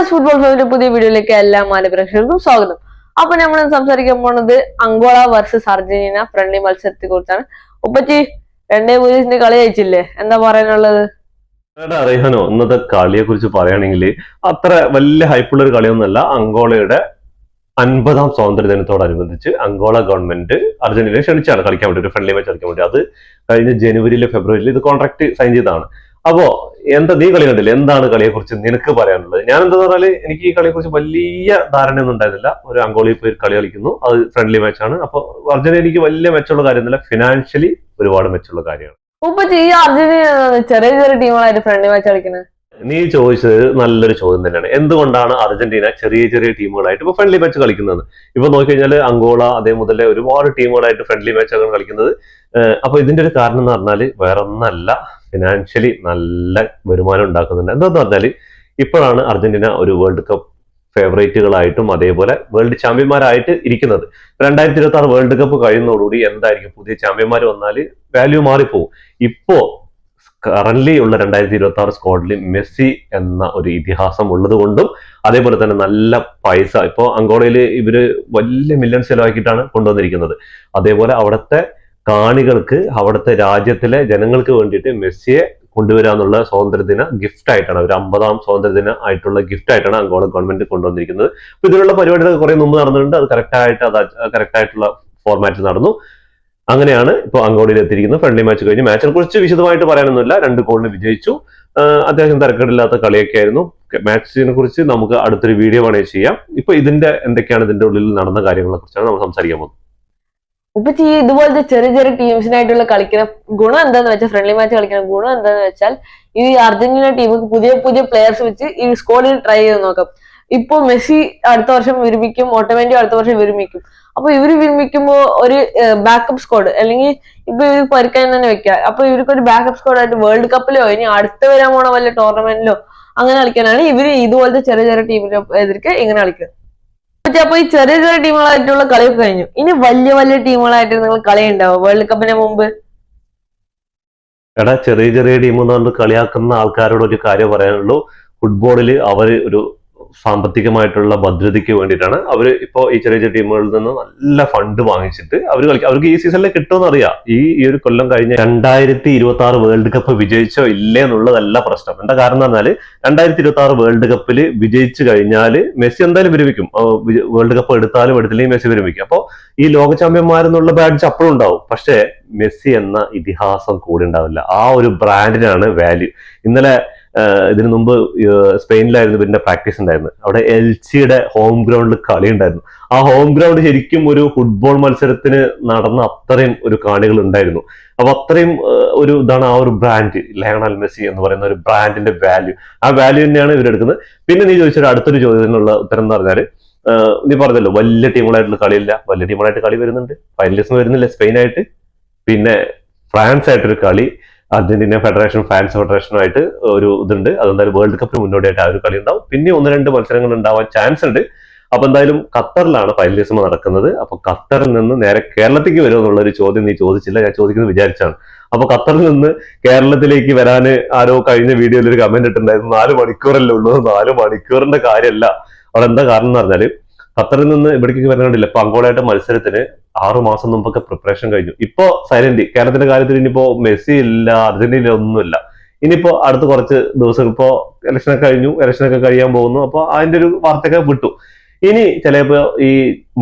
Football ഫാമിലിയുടെ പുതിയ വീഡിയോയിലേക്ക് എല്ലാ മാന്യപ്രേക്ഷകർക്കും സ്വാഗതം. അപ്പൊ നമ്മൾ സംസാരിക്കാൻ പോണത് അങ്കോള വേഴ്സസ് അർജന്റീന ഫ്രണ്ട്ലി മത്സരത്തെ കുറിച്ചാണ്. ഉപ്പച്ചി 2-0 കളി ജയിച്ചില്ലേ, എന്താ പറയാനുള്ളത്? അറിയാനോ, ഇന്നത്തെ കളിയെ കുറിച്ച് പറയുകയാണെങ്കിൽ അത്ര വലിയ ഹൈപ്പുള്ള ഒരു കളിയൊന്നുമല്ല. അങ്കോളയുടെ 50ാം സ്വാതന്ത്ര്യ ദിനത്തോടനുബന്ധിച്ച് അങ്കോള ഗവൺമെന്റ് അർജന്റീനയെ ക്ഷണിച്ചാണ് കളിക്കാൻ വേണ്ടി, ഒരു ഫ്രണ്ട്ലി മാച്ച് കളിക്കാൻ വേണ്ടി. അത് കഴിഞ്ഞ ജനുവരിയിലെ ഫെബ്രുവരിയിൽ ഇത് കോൺട്രാക്ട് സൈൻ ചെയ്തതാണ്. അപ്പോ നീ കളി കണ്ടില്ലേ, എന്താണ് കളിയെ കുറിച്ച് നിനക്ക് പറയാനുള്ളത്? ഞാൻ എന്താ പറഞ്ഞാല്, എനിക്ക് ഈ കളിയെ കുറിച്ച് വലിയ ധാരണയൊന്നും ഉണ്ടായിരുന്നില്ല. ഒരു അങ്കോളയിൽ പോയി കളി കളിക്കുന്നു, അത് ഫ്രണ്ട്ലി മാച്ചാണ്. അപ്പൊ അർജന്റീനയ്ക്ക് വലിയ മെച്ചമുള്ള കാര്യമൊന്നുമില്ല, ഫിനാൻഷ്യലി ഒരുപാട് മെച്ചമുള്ള കാര്യമാണ്. ഈ അർജന്റീന ചെറിയ ചെറിയ ടീമുകളായിട്ട് ഫ്രണ്ട്ലി മാച്ച് കളിക്കുന്നത്? നീ ചോദിച്ചത് നല്ലൊരു ചോദ്യം തന്നെയാണ്. എന്തുകൊണ്ടാണ് അർജന്റീന ചെറിയ ചെറിയ ടീമുകളായിട്ട് ഇപ്പൊ ഫ്രണ്ട്ലി മാച്ച് കളിക്കുന്നത്? ഇപ്പൊ നോക്കിക്കഴിഞ്ഞാൽ അങ്കോള അതേ മുതലേ ഒരുപാട് ടീമുകളായിട്ട് ഫ്രണ്ട്ലി മാച്ചാണ് കളിക്കുന്നത്. അപ്പൊ ഇതിന്റെ ഒരു കാരണം എന്ന് പറഞ്ഞാൽ വേറെ ഒന്നല്ല, ഫിനാൻഷ്യലി നല്ല വരുമാനം ഉണ്ടാക്കുന്നുണ്ട്. എന്താന്ന് പറഞ്ഞാല് ഇപ്പോഴാണ് അർജന്റീന ഒരു വേൾഡ് കപ്പ് ഫേവറേറ്റുകളായിട്ടും അതേപോലെ വേൾഡ് ചാമ്പ്യന്മാരായിട്ട് ഇരിക്കുന്നത്. 2026 വേൾഡ് കപ്പ് കഴിയുന്നതോടുകൂടി എന്തായിരിക്കും, പുതിയ ചാമ്പ്യന്മാർ വന്നാല് വാല്യൂ മാറിപ്പോവും. ഇപ്പോ കറന്റ്ലി ഉള്ള 2026 സ്ക്വാഡിൽ മെസ്സി എന്ന ഒരു ഇതിഹാസം ഉള്ളത് കൊണ്ടും അതേപോലെ തന്നെ നല്ല പൈസ ഇപ്പോ അങ്കോളയില് ഇവര് വലിയ മില്യൺസ് ചെലവാക്കിയിട്ടാണ് കൊണ്ടുവന്നിരിക്കുന്നത്. അതേപോലെ അവിടുത്തെ കാണികൾക്ക്, അവിടുത്തെ രാജ്യത്തിലെ ജനങ്ങൾക്ക് വേണ്ടിയിട്ട് മെസ്സിയെ കൊണ്ടുവരാന്നുള്ള സ്വാതന്ത്ര്യദിന ഗിഫ്റ്റ് ആയിട്ടാണ്, ഒരു 50ാം സ്വാതന്ത്ര്യദിന ആയിട്ടുള്ള ഗിഫ്റ്റ് ആയിട്ടാണ് അങ്കോള ഗവൺമെന്റ് കൊണ്ടുവന്നിരിക്കുന്നത്. അപ്പൊ ഇതിനുള്ള പരിപാടികൾ കുറെ മുമ്പ് നടന്നിട്ടുണ്ട്. അത് കറക്റ്റ് ആയിട്ടുള്ള ഫോർമാറ്റിൽ നടന്നു. അങ്ങനെയാണ് ഇപ്പോൾ അങ്കോളയിൽ എത്തിയിരിക്കുന്നത്. ഫ്രണ്ട്ലി മാച്ച് കഴിഞ്ഞ് മാച്ചിനെ കുറിച്ച് വിശദമായിട്ട് പറയാനൊന്നുമില്ല. 2 ഗോളിന് വിജയിച്ചു. അത്യാവശ്യം തരക്കേടില്ലാത്ത കളിയൊക്കെ ആയിരുന്നു. മാച്ചിനെ കുറിച്ച് നമുക്ക് അടുത്തൊരു വീഡിയോ വേണമെങ്കിൽ ചെയ്യാം. ഇപ്പൊ എന്തൊക്കെയാണ് ഇതിന്റെ ഉള്ളിൽ നടന്ന കാര്യങ്ങളെ കുറിച്ചാണ് നമ്മൾ സംസാരിക്കാൻ പോകുന്നത്. ഉപ്പച്ചി ഇതുപോലത്തെ ചെറിയ ചെറിയ ടീംസിനായിട്ടുള്ള കളിക്കുന്ന ഗുണം എന്താന്ന് വെച്ചാൽ, ഫ്രണ്ട്ലി മാച്ച് കളിക്കുന്ന ഗുണം എന്താന്ന് വെച്ചാൽ, ഈ അർജന്റീന ടീമുക്ക് പുതിയ പുതിയ പ്ലെയേഴ്സ് വെച്ച് ഈ സ്ക്വാഡിൽ ട്രൈ ചെയ്ത് നോക്കാം. ഇപ്പൊ മെസ്സി അടുത്ത വർഷം വിരമിക്കും, ഓട്ടോമാറ്റി അടുത്ത വർഷം വിരമിക്കും. അപ്പൊ ഇവര് വിരമിക്കുമ്പോ ഒരു ബാക്കപ്പ് സ്ക്വാഡ്, അല്ലെങ്കിൽ ഇപ്പൊ ഇവർ പരിക്കാൻ തന്നെ വെക്കുക. അപ്പൊ ഇവർക്ക് ഒരു ബാക്കപ്പ് സ്ക്വാഡ് ആയിട്ട് വേൾഡ് കപ്പിലോ ഇനി അടുത്ത വരാൻ പോണ വല്ല ടൂർണമെന്റിലോ അങ്ങനെ കളിക്കാനാണ് ഇവര് ഇതുപോലത്തെ ചെറിയ ചെറിയ ടീമിനെ എതിർക്ക് ഇങ്ങനെ കളിക്കുക. അപ്പൊ ഈ ചെറിയ ചെറിയ ടീമുകളായിട്ടുള്ള കളിയൊക്കെ കഴിഞ്ഞു. ഇനി വലിയ വലിയ ടീമുകളായിട്ട് നിങ്ങൾ കളി ഉണ്ടാവും വേൾഡ് കപ്പിന് മുമ്പ്? ചെറിയ ചെറിയ ടീം എന്ന് പറഞ്ഞ് കളിയാക്കുന്ന ആൾക്കാരോട് ഒരു കാര്യം പറയാനുള്ളൂ. ഫുട്ബോളിൽ അവർ ഒരു സാമ്പത്തികമായിട്ടുള്ള ഭദ്രതയ്ക്ക് വേണ്ടിയിട്ടാണ് അവർ ഇപ്പോൾ ഈ ചെറിയ ചെറിയ ടീമുകളിൽ നിന്ന് നല്ല ഫണ്ട് വാങ്ങിച്ചിട്ട് അവർ കളിക്കും. അവർക്ക് ഈ സീസണിൽ കിട്ടുമെന്ന് അറിയാം. ഈ ഒരു കൊല്ലം കഴിഞ്ഞ് 2026 വേൾഡ് കപ്പ് വിജയിച്ചോ ഇല്ലേ എന്നുള്ളതല്ല പ്രശ്നം. എന്താ കാരണം എന്ന് പറഞ്ഞാല് 2026 വേൾഡ് കപ്പിൽ വിജയിച്ചു കഴിഞ്ഞാൽ മെസ്സി എന്തായാലും വിരമിക്കും. വേൾഡ് കപ്പ് എടുത്താലും എടുത്തില്ലെങ്കിൽ മെസ്സി വിരമിക്കും. അപ്പോൾ ഈ ലോക ചാമ്പ്യന്മാരെന്നുള്ള ബാഡ്ജ് അപ്പോഴും ഉണ്ടാവും. പക്ഷേ മെസ്സി എന്ന ഇതിഹാസം കൂടി ഉണ്ടാവില്ല. ആ ഒരു ബ്രാൻഡിനാണ് വാല്യൂ. ഇന്നലെ ഇതിനു മുമ്പ് സ്പെയിനിലായിരുന്നു പിന്നെ പ്രാക്ടീസ് ഉണ്ടായിരുന്നു. അവിടെ എൽസിയുടെ ഹോം ഗ്രൗണ്ടിൽ കളി ഉണ്ടായിരുന്നു. ആ ഹോം ഗ്രൗണ്ട് ശരിക്കും ഒരു ഫുട്ബോൾ മത്സരത്തിന് നടന്ന അത്രയും ഒരു കാണികൾ ഉണ്ടായിരുന്നു. അപ്പൊ അത്രയും ഒരു ഇതാണ് ആ ഒരു ബ്രാൻഡ്, ലയണൽ മെസ്സി എന്ന് പറയുന്ന ഒരു ബ്രാൻഡിന്റെ വാല്യൂ. ആ വാല്യൂ തന്നെയാണ് ഇവരെടുക്കുന്നത്. പിന്നെ നീ ചോദിച്ചൊരു അടുത്തൊരു ചോദ്യത്തിനുള്ള ഉത്തരം എന്ന് പറഞ്ഞാല്, നീ പറഞ്ഞല്ലോ വലിയ ടീമുകളായിട്ടുള്ള കളിയില്ല. വലിയ ടീമുകളായിട്ട് കളി വരുന്നുണ്ട്. ഫൈനലിസം വരുന്നില്ല സ്പെയിനായിട്ട്, പിന്നെ ഫ്രാൻസ് ആയിട്ടൊരു കളി, അർജന്റീന ഫെഡറേഷൻ ഫാൻസ് ഫെഡറേഷനുമായിട്ട് ഒരു ഇതുണ്ട്. അതെന്തായാലും വേൾഡ് കപ്പിന് മുന്നോടിയായിട്ട് ആ ഒരു കളി ഉണ്ടാവും. പിന്നെ 1-2 മത്സരങ്ങൾ ഉണ്ടാവാൻ ചാൻസ് ഉണ്ട്. അപ്പൊ എന്തായാലും ഖത്തറിലാണ് ഫൈനലിസം നടക്കുന്നത്. അപ്പൊ ഖത്തറിൽ നിന്ന് നേരെ കേരളത്തിലേക്ക് വരുമോ എന്നുള്ളൊരു ചോദ്യം നീ ചോദിച്ചില്ല, ഞാൻ ചോദിക്കുന്നത് വിചാരിച്ചാണ്. അപ്പൊ ഖത്തറിൽ നിന്ന് കേരളത്തിലേക്ക് വരാന് ആരോ കഴിഞ്ഞ വീഡിയോയിൽ ഒരു കമന്റ് ഇട്ടുണ്ടായിരുന്നു, 4 മണിക്കൂറല്ലേ ഉള്ളൂ. 4 മണിക്കൂറിന്റെ കാര്യമല്ല. അവിടെ എന്താ കാരണം എന്ന് പറഞ്ഞാല്, ഖത്തറിൽ നിന്ന് ഇവിടേക്ക് വരാനില്ല. ഇപ്പൊ അങ്കോളയായിട്ട് മത്സരത്തിന് 6 മാസം മുമ്പൊക്കെ പ്രിപ്പറേഷൻ കഴിഞ്ഞു. ഇപ്പോ സൈലന്റ്. കേരളത്തിന്റെ കാര്യത്തിൽ ഇനിയിപ്പോ മെസ്സി ഇല്ല, അർജന്റീന ഒന്നുമില്ല. ഇനിയിപ്പോ അടുത്ത കുറച്ച് ദിവസം ഇപ്പോ ഇലക്ഷനൊക്കെ കഴിയാൻ പോകുന്നു. അപ്പൊ അതിന്റെ ഒരു വാർത്തയൊക്കെ വിട്ടു. ഇനി ചിലപ്പോ ഈ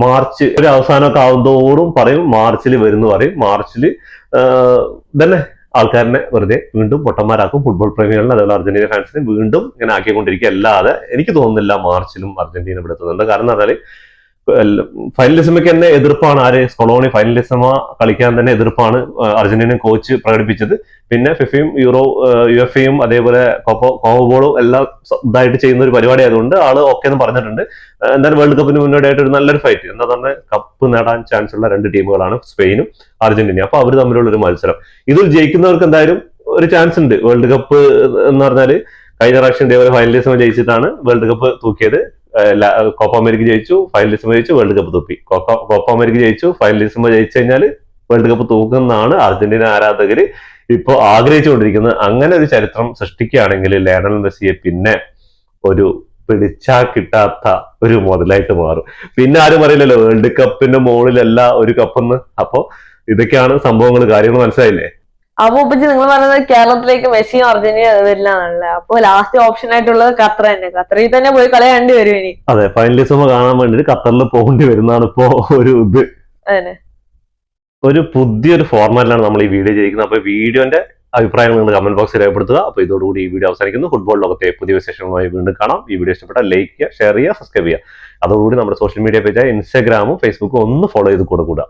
മാർച്ച് ഒരു അവസാനമൊക്കെ ആവുന്നതോറും പറയും മാർച്ചിൽ വരുന്നു പറയും. മാർച്ചിൽ തന്നെ ആൾക്കാരനെ വെറുതെ വീണ്ടും പൊട്ടന്മാരാക്കും. ഫുട്ബോൾ പ്രേമികളിനെ അതേപോലെ അർജന്റീന ഫാൻസിനെ വീണ്ടും ഇങ്ങനെ ആക്കിക്കൊണ്ടിരിക്കുക. അല്ലാതെ എനിക്ക് തോന്നുന്നില്ല മാർച്ചിലും അർജന്റീന ഇവിടെ എത്തുന്നുണ്ട്. കാരണം എന്ന് പറഞ്ഞാല് ഫൈനലിസമയ്ക്ക് തന്നെ എതിർപ്പാണ്. സ്കൊളോണി ഫൈനലിസമ കളിക്കാൻ തന്നെ എതിർപ്പാണ് അർജന്റീനൻ കോച്ച് പ്രകടിപ്പിച്ചത്. പിന്നെ ഫിഫയും യുഎഫയും അതേപോലെ കോമബോളും എല്ലാം ഇതായിട്ട് ചെയ്യുന്ന ഒരു പരിപാടി ആയതുകൊണ്ട് ആള് ഓക്കെ എന്ന് പറഞ്ഞിട്ടുണ്ട്. എന്തായാലും വേൾഡ് കപ്പിന് മുന്നോടിയായിട്ട് ഒരു നല്ലൊരു ഫൈറ്റ്, എന്താ പറഞ്ഞാൽ കപ്പ് നേടാൻ ചാൻസ് ഉള്ള 2 ടീമുകളാണ് സ്പെയിനും അർജന്റീനയും. അപ്പൊ അവർ തമ്മിലുള്ള ഒരു മത്സരം, ഇതിൽ ജയിക്കുന്നവർക്ക് എന്തായാലും ഒരു ചാൻസ് ഉണ്ട്. വേൾഡ് കപ്പ് എന്ന് പറഞ്ഞാല് കഴിഞ്ഞ പ്രാവശ്യം ഇതേപോലെ ഫൈനലിസം ജയിച്ചിട്ടാണ് വേൾഡ് കപ്പ് തൂക്കിയത്. കോപ്പ അമേരിക്ക ജയിച്ചു, ഫൈനലിസം ജയിച്ചു, വേൾഡ് കപ്പ് തൂക്കി. കോപ്പ അമേരിക്ക ജയിച്ചു, ഫൈനലിസം ജയിച്ചു കഴിഞ്ഞാൽ വേൾഡ് കപ്പ് തൂക്കുന്നതാണ് അർജന്റീന ആരാധകര് ഇപ്പൊ ആഗ്രഹിച്ചുകൊണ്ടിരിക്കുന്നത്. അങ്ങനെ ഒരു ചരിത്രം സൃഷ്ടിക്കുകയാണെങ്കിൽ ലയണൽ മെസ്സിയെ പിന്നെ ഒരു പിടിച്ചാ കിട്ടാത്ത ഒരു മുതലായിട്ട് മാറും. പിന്നെ ആരും പറയില്ലല്ലോ വേൾഡ് കപ്പിന്റെ മുകളിലല്ല ഒരു കപ്പെന്ന്. അപ്പൊ ഇതൊക്കെയാണ് സംഭവങ്ങൾ, കാര്യങ്ങൾ മനസ്സിലായില്ലേ? അപ്പൊ ഉപ്പച്ചി നിങ്ങൾ പറയുന്നത് കേരളത്തിലേക്ക് മെസ്സിയും അർജന്റീന വരില്ലാന്നല്ലേ? അപ്പൊ ലാസ്റ്റ് ഓപ്ഷൻ ആയിട്ടുള്ളത് ഖത്തർ തന്നെ. ഖത്തറിൽ തന്നെ പോയി കളി കണ്ടു വരും ഇനി. അതെ, ഫൈനലിസം കാണാൻ വേണ്ടിട്ട് ഖത്തറിൽ പോകേണ്ടി വരുന്നതാണ് ഇപ്പോ ഒരു ഇത്. അതന്നെ. ഒരു പുതിയൊരു ഫോർമാറ്റിലാണ് നമ്മൾ ഈ വീഡിയോ ചെയ്യിക്കുന്നത്. അപ്പൊ വീഡിയോന്റെ അഭിപ്രായങ്ങൾ നിങ്ങൾ കമന്റ് ബോക്സിൽ രേഖപ്പെടുത്തുക. അപ്പൊ ഇതോടുകൂടി ഈ വീഡിയോ അവസാനിക്കുന്നു. ഫുട്ബോൾ ലോകത്തെ പുതിയ വിശേഷങ്ങളുമായി വീണ്ടും കാണാം. ഈ വീഡിയോ ഇഷ്ടപ്പെട്ടാൽ ലൈക്ക് ചെയ്യുക, ഷെയർ ചെയ്യുക, സബ്സ്ക്രൈബ് ചെയ്യുക. അതോടുകൂടി നമ്മുടെ സോഷ്യൽ മീഡിയ പേജായ ഇൻസ്റ്റാഗ്രാമും ഫേസ്ബുക്കും ഒന്ന് ഫോളോ ചെയ്ത് കൂടെ.